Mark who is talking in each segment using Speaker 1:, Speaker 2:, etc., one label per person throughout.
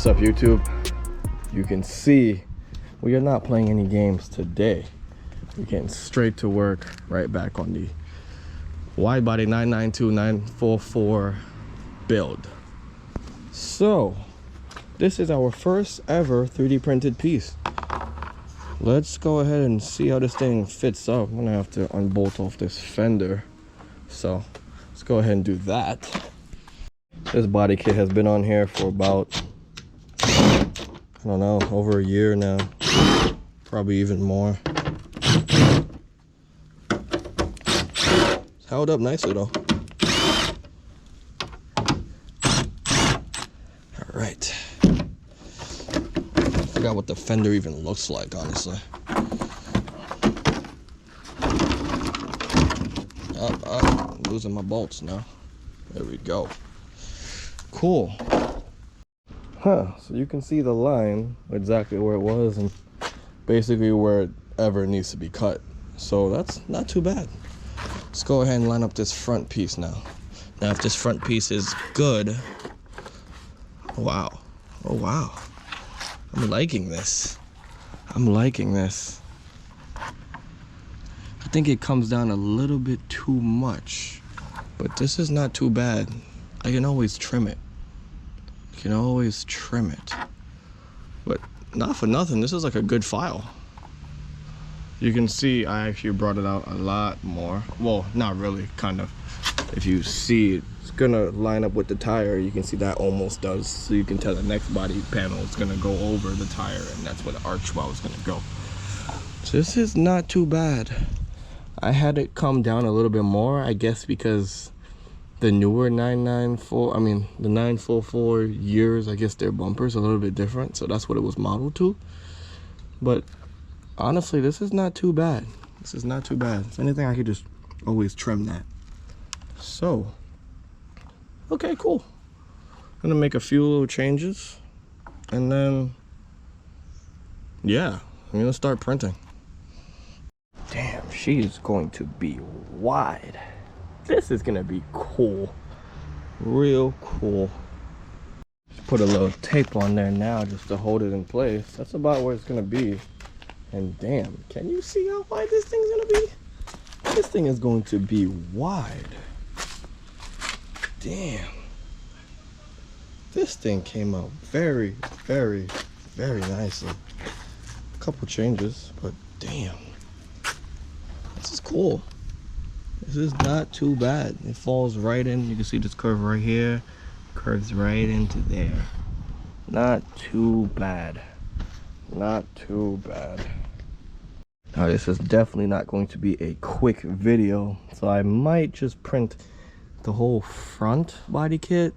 Speaker 1: What's up, YouTube? You can see we are not playing any games today. We're getting straight to work, right back on the Widebody 992-944 build. So this is our first ever 3D printed piece. Let's go ahead and see how this thing fits up. I'm gonna have to unbolt off this fender, so let's go ahead and do that. This body kit has been on here for about, I don't know, over a year now, probably even more. It's held up nicely though. All right. I forgot what the fender even looks like, honestly. I'm losing my bolts now. There we go. Cool. So you can see the line exactly where it was and basically wherever it needs to be cut. So that's not too bad. Let's go ahead and line up this front piece now. Now if this front piece is good, wow. Oh wow. I'm liking this. I'm liking this. I think it comes down a little bit too much, but this is not too bad. I can always trim it. You can always trim it. But not for nothing, this is like a good file. You can see I actually brought it out a lot more. Well, not really, kind of. If you see it's gonna line up with the tire. You can see that almost does. So you can tell the next body panel is gonna go over the tire, and that's where the arch well is gonna go. So this is not too bad. I had it come down a little bit more, I guess, because the newer 944 years, I guess their bumpers are a little bit different, so that's what it was modeled to. But honestly, this is not too bad. This is not too bad. If anything, I could just always trim that. So, okay, cool. I'm gonna make a few little changes, and then, yeah, I'm gonna start printing. Damn, she is going to be wide. This is gonna be cool. Real cool. Just put a little tape on there now just to hold it in place. That's about where it's gonna be. And damn, can you see how wide this thing's gonna be? This thing is going to be wide. Damn. This thing came out very, very, very nicely. A couple changes, but damn. This is cool. This is not too bad. It falls right in. You can see this curve right here. Curves right into there. Not too bad. Not too bad. Now this is definitely not going to be a quick video, so I might just print the whole front body kit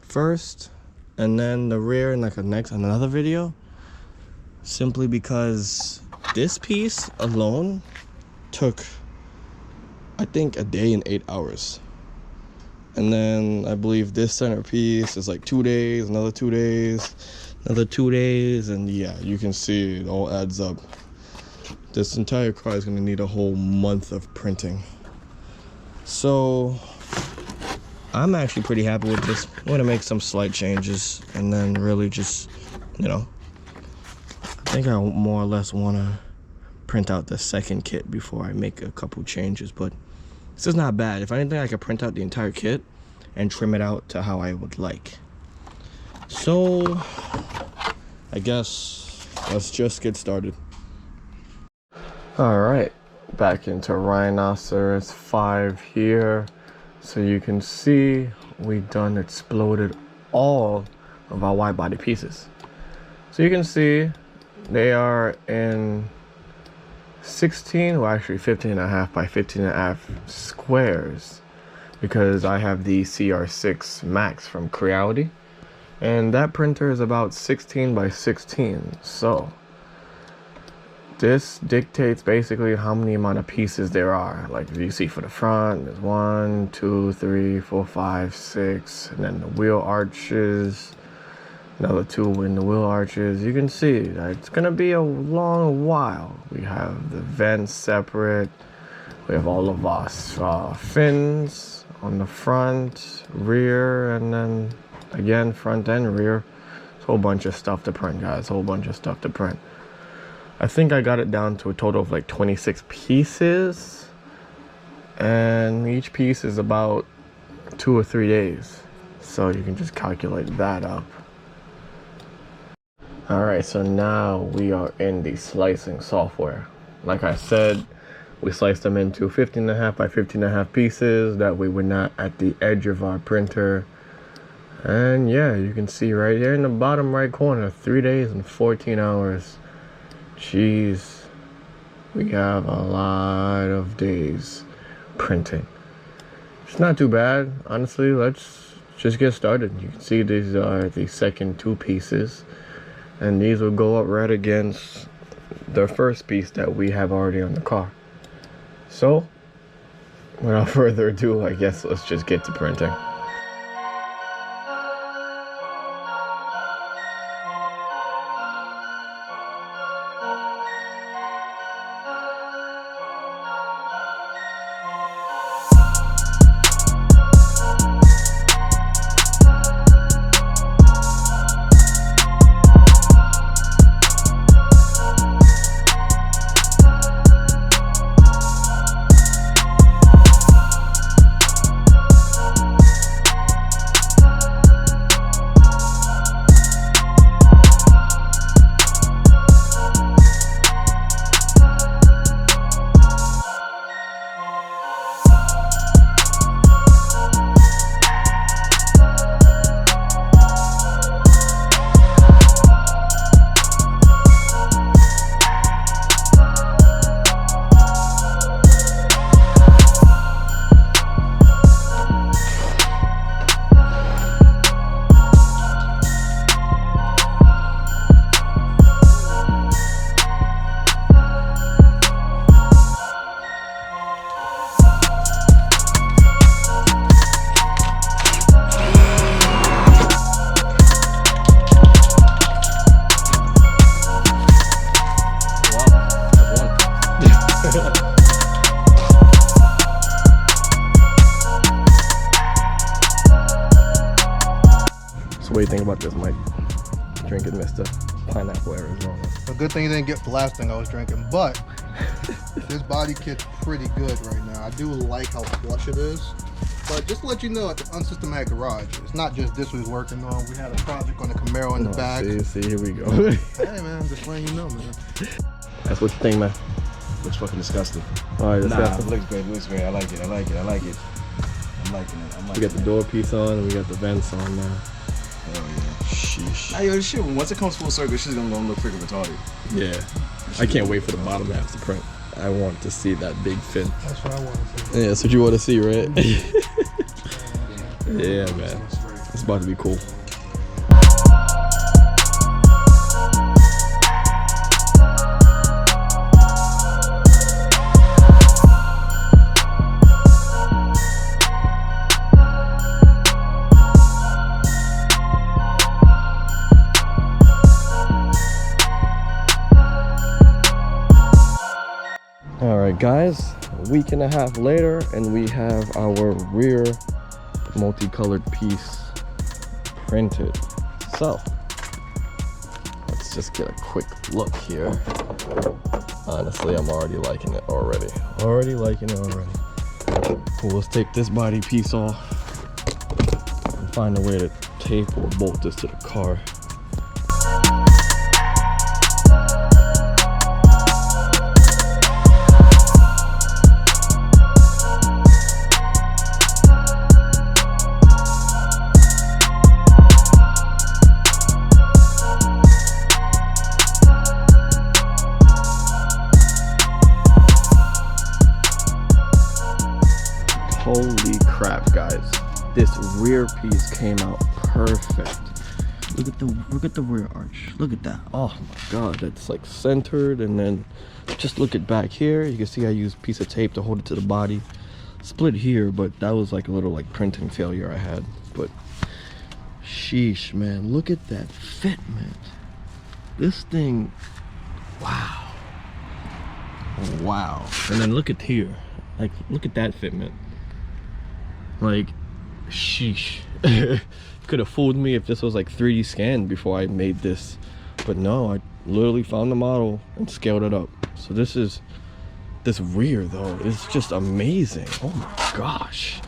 Speaker 1: first, and then the rear in like another video. Simply because this piece alone took, I think, a day and 8 hours. And then I believe this centerpiece is like 2 days, another 2 days, another 2 days, and yeah, you can see it all adds up. This entire car is gonna need a whole month of printing. So I'm actually pretty happy with this. I'm gonna make some slight changes and then really just, you know, I think I more or less wanna print out the second kit before I make a couple changes, but this is not bad. If anything, I could print out the entire kit and trim it out to how I would like. So I guess let's just get started. All right, back into Rhinoceros 5 here. So you can see we done exploded all of our wide body pieces. So you can see they are in 16, well actually 15.5 by 15.5 squares, because I have the CR6 Max from Creality, and that printer is about 16 by 16. So this dictates basically how many amount of pieces there are. Like if you see for the front, there's 1, 2, 3, 4, 5, 6, and then the wheel arches, another 2 in the wheel arches. You can see that it's gonna be a long while. We have the vents separate. We have all of our fins on the front, rear, and then again front and rear. whole bunch of stuff to print, guys. Whole bunch of stuff to print. I think I got it down to a total of like 26 pieces, and each piece is about 2 or 3 days, so you can just calculate that up. Alright, so now we are in the slicing software. Like I said, we sliced them into 15.5 by 15.5 pieces, that way we're not at the edge of our printer. And yeah, you can see right here in the bottom right corner, 3 days and 14 hours. Jeez, we have a lot of days printing. It's not too bad, honestly. Let's just get started. You can see these are the second 2 pieces, and these will go up right against the first piece that we have already on the car. So, without further ado, I guess let's just get to printing. What do you think about this, Mike? Drinking Mr. Pineapple Arizona.
Speaker 2: A good thing you didn't get the last thing I was drinking, but this body kit's pretty good right now. I do like how flush it is. But just to let you know, at the Unsystematic Garage, it's not just this we're working on. We had a project on the Camaro in the back.
Speaker 1: See, here we go.
Speaker 2: Hey man, just letting you know, man.
Speaker 1: That's what you think, man.
Speaker 3: Looks fucking disgusting.
Speaker 1: All right,
Speaker 3: Nah,
Speaker 1: disgusting.
Speaker 3: it looks great. It looks great. I like it. I like it. I like it. I'm liking it. I'm liking it.
Speaker 1: We got the door piece on, and we got the vents on now.
Speaker 3: Oh yeah.
Speaker 1: Sheesh.
Speaker 3: Nah, yo, this shit. Once it comes full circle, shit's gonna look freaking retarded.
Speaker 1: Yeah. I can't wait for the bottom half to print. I want to see that big fin.
Speaker 2: That's what I want to see.
Speaker 1: Yeah, that's what you want to see, right? Yeah, man. It's about to be cool. Alright guys, a week and a half later, and we have our rear multicolored piece printed. So let's just get a quick look here. Honestly, I'm already liking it already. Cool, let's take this body piece off and find a way to tape or bolt this to the car. Holy crap, guys. This rear piece came out perfect. Look at the rear arch. Look at that. Oh my god, that's like centered, and then just look at back here. You can see I used a piece of tape to hold it to the body. Split here, but that was like a little like printing failure I had. But sheesh, man, look at that fit, man. This thing, wow. Wow. And then look at here. Like, look at that fitment. Like, sheesh. Could have fooled me if this was like 3D scanned before I made this, but no, I literally found the model and scaled it up. So this rear though is just amazing. Oh my gosh,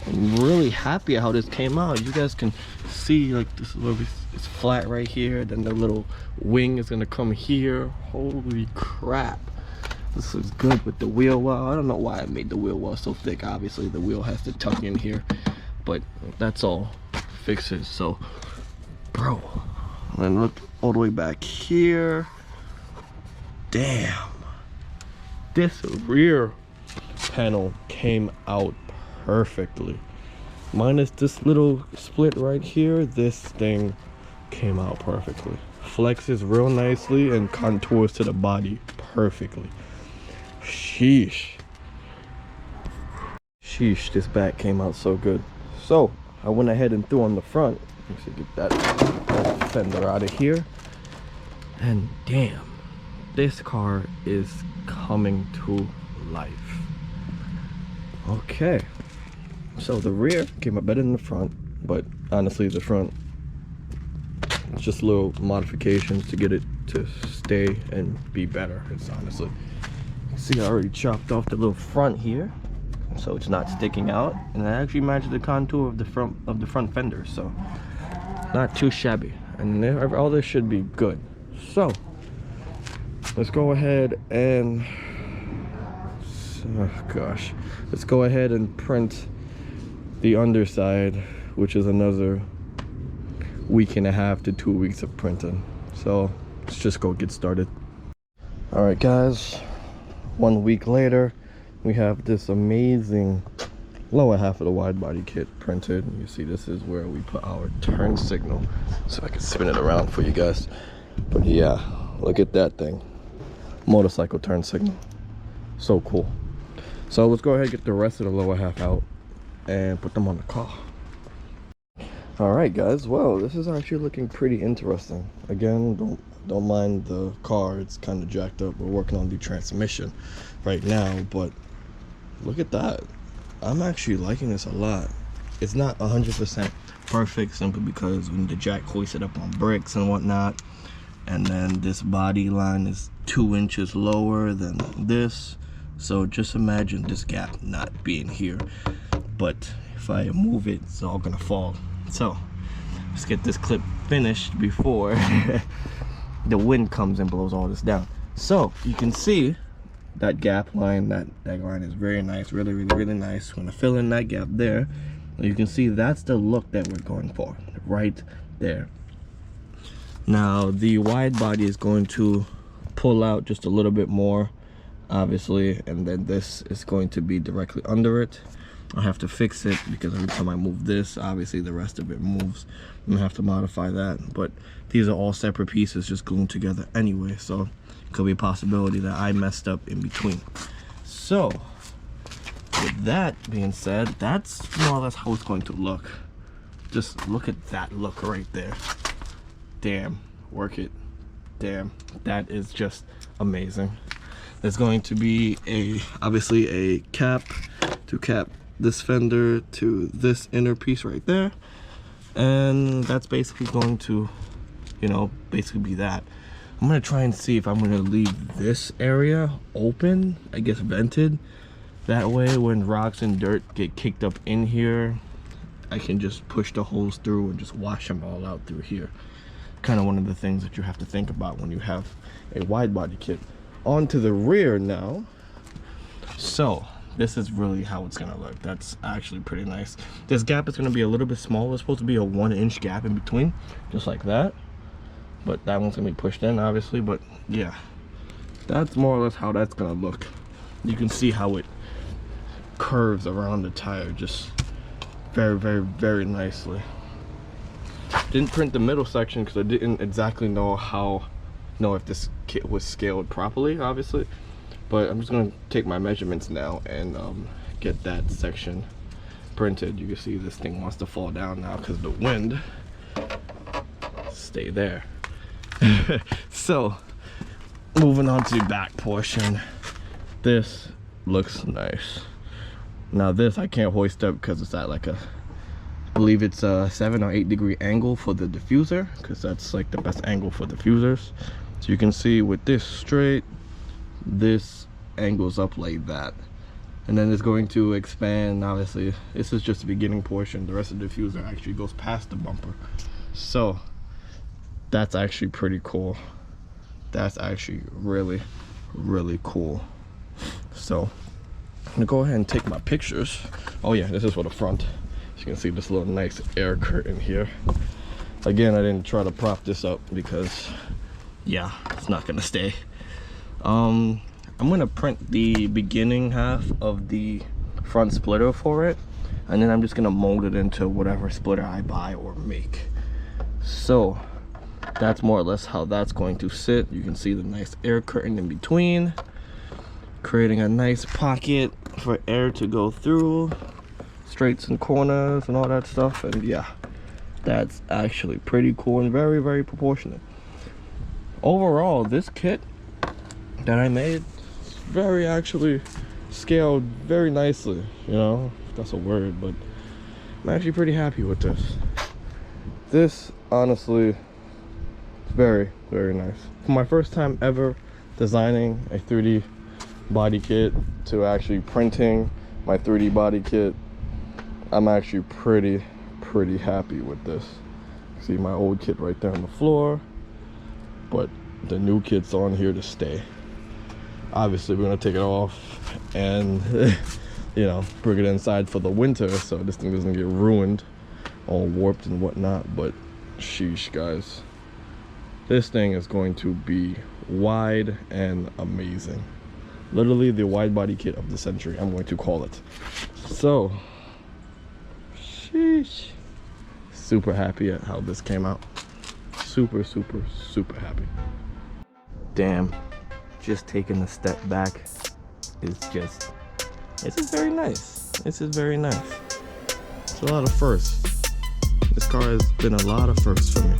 Speaker 1: I'm really happy how this came out. You guys can see like this little bit, it's flat right here, then the little wing is gonna come here. Holy crap, this is good with the wheel well. I don't know why I made the wheel well so thick. Obviously the wheel has to tuck in here, but that's all fixes. So bro, and then look all the way back here. Damn, this rear panel came out perfectly. Minus this little split right here, this thing came out perfectly. Flexes real nicely and contours to the body perfectly. Sheesh, this back came out so good. So I went ahead and threw on the front. Let's see, get that fender out of here. And damn, this car is coming to life. Okay, so the rear came out better than the front, but honestly the front, it's just little modifications to get it to stay and be better. It's honestly, you see I already chopped off the little front here, so it's not sticking out, and I actually matched the contour of the front fender, so not too shabby, and all this should be good. So let's go ahead and let's go ahead and print the underside, which is another week and a half to 2 weeks of printing. So let's just go get started. All right guys, 1 week later, we have this amazing lower half of the wide body kit printed. You see this is where we put our turn signal, so I can spin it around for you guys. But yeah, look at that thing, motorcycle turn signal, so cool. So let's go ahead and get the rest of the lower half out and put them on the car. All right guys, well, this is actually looking pretty interesting. Again, don't mind the car, it's kind of jacked up. We're working on the transmission right now, but look at that. I'm actually liking this a lot. It's not 100% perfect simply because when the jack hoisted up on bricks and whatnot, and then this body line is 2 inches lower than this. So just imagine this gap not being here, but if I move it, it's all gonna fall. So let's get this clip finished before the wind comes and blows all this down. So you can see that gap line, that line is very nice, really nice. When I fill in that gap there, you can see that's the look that we're going for right there. Now the wide body is going to pull out just a little bit more, obviously, and then this is going to be directly under it. I have to fix it because every time I move this, obviously the rest of it moves. I'm gonna have to modify that, but these are all separate pieces just glued together anyway, so it could be a possibility that I messed up in between. So with that being said, that's more or less how it's going to look. Just look at that look right there. Damn, work it. Damn, that is just amazing. There's going to be obviously a cap to cap this fender to this inner piece right there, and that's basically going to, you know, basically be that. I'm gonna try and see if I'm gonna leave this area open, I guess vented. That way when rocks and dirt get kicked up in here, I can just push the holes through and just wash them all out through here. Kind of one of the things that you have to think about when you have a wide body kit. Onto the rear now. So this is really how it's gonna look. That's actually pretty nice. This gap is gonna be a little bit small. It's supposed to be a 1 inch gap in between, just like that, but that one's gonna be pushed in obviously. But yeah, that's more or less how that's gonna look. You can see how it curves around the tire just very nicely. Didn't print the middle section because I didn't exactly know if this kit was scaled properly, obviously, but I'm just gonna take my measurements now and get that section printed. You can see this thing wants to fall down now because the wind. Stay there. So moving on to the back portion, this looks nice. Now this I can't hoist up because it's at like a, I believe it's a 7 or 8 degree angle for the diffuser, because that's like the best angle for diffusers. So you can see with this straight, this angles up like that, and then it's going to expand. Obviously this is just the beginning portion, the rest of the diffuser actually goes past the bumper. So that's actually pretty cool. That's actually really cool. So I'm gonna go ahead and take my pictures. Oh yeah, this is for the front. As you can see, this little nice air curtain here. Again, I didn't try to prop this up because yeah, it's not gonna stay. I'm gonna print the beginning half of the front splitter for it, and then I'm just gonna mold it into whatever splitter I buy or make. So that's more or less how that's going to sit. You can see the nice air curtain in between, creating a nice pocket for air to go through, straights and corners and all that stuff. And yeah, that's actually pretty cool and very proportionate. Overall, this kit that I made is very actually scaled very nicely, you know, if that's a word, but I'm actually pretty happy with this. This honestly is very nice. For my first time ever designing a 3D body kit to actually printing my 3D body kit, I'm actually pretty happy with this. See my old kit right there on the floor, but the new kit's on here to stay. Obviously we're gonna take it off and you know, bring it inside for the winter so this thing doesn't get ruined, all warped and whatnot. But sheesh guys, this thing is going to be wide and amazing. Literally the wide body kit of the century, I'm going to call it. So sheesh, super happy at how this came out. Super happy. Damn, just taking a step back is just, this is very nice. This is very nice. It's a lot of firsts. This car has been a lot of firsts for me.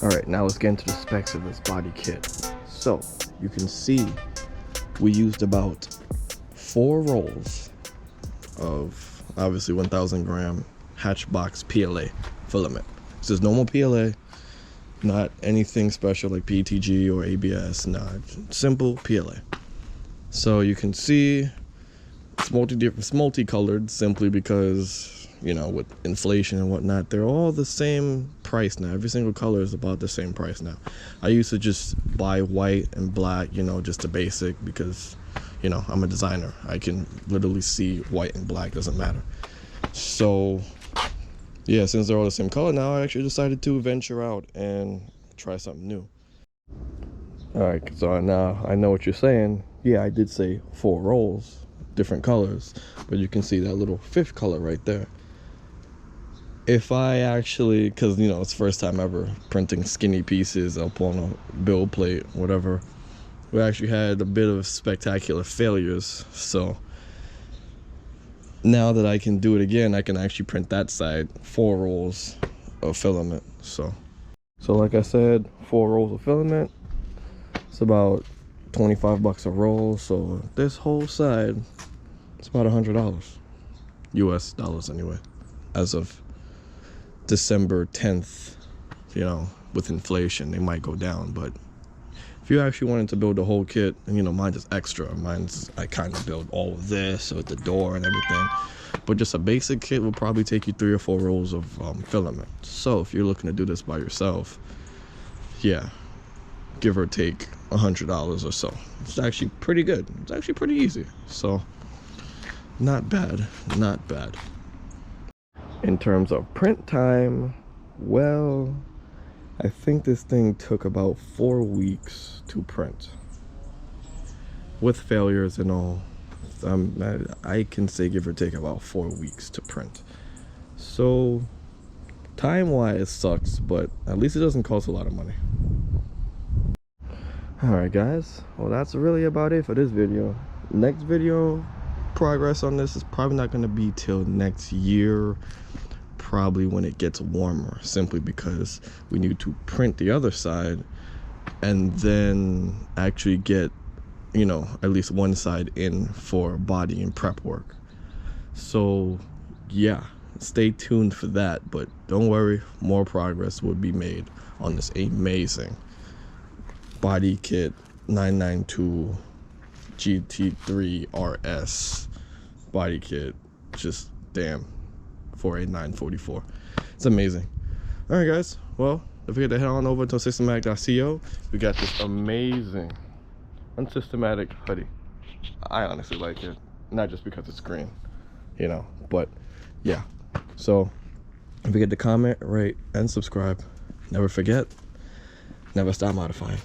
Speaker 1: Alright, now let's get into the specs of this body kit. So, you can see we used about 4 rolls of obviously 1000 gram Hatchbox PLA filament. This is normal PLA, not anything special like PTG or ABS, nah, simple PLA. So you can see it's multicolored simply because, you know, with inflation and whatnot, they're all the same price now. Every single color is about the same price now. I used to just buy white and black, you know, just the basic, because, you know, I'm a designer. I can literally see white and black, doesn't matter. So yeah, since they're all the same color now, I actually decided to venture out and try something new. Alright, so now I know what you're saying. Yeah, I did say 4 rolls, different colors, but you can see that little 5th color right there. If I actually, because you know, it's first time ever printing skinny pieces up on a build plate, whatever, we actually had a bit of spectacular failures. So now that I can do it again, I can actually print that side 4 rolls of filament. So like I said, 4 rolls of filament, it's about 25 bucks a roll. So this whole side, it's about $100 US dollars anyway, as of December 10th. You know, with inflation they might go down, but if you actually wanted to build a whole kit, and you know, mine is extra, I kind of build all of this with the door and everything, but just a basic kit will probably take you 3 or 4 rolls of filament. So if you're looking to do this by yourself, yeah, give or take $100 or so. It's actually pretty good. It's actually pretty easy. So not bad, not bad. In terms of print time, well, I think this thing took about 4 weeks to print, with failures and all. I can say give or take about 4 weeks to print. So time-wise it sucks, but at least it doesn't cost a lot of money. Alright guys, well that's really about it for this video. Next video progress on this is probably not going to be till next year, probably when it gets warmer, simply because we need to print the other side and then actually get, you know, at least one side in for body and prep work. So yeah, stay tuned for that, but don't worry, more progress will be made on this amazing body kit 992 GT3 RS body kit. Just damn, for a 944. It's amazing. All right guys, well, don't forget to head on over to unsystematic.co. We got this amazing Unsystematic hoodie. I honestly like it, not just because it's green, you know, but yeah. So don't forget to comment, rate, and subscribe. Never forget, never stop modifying.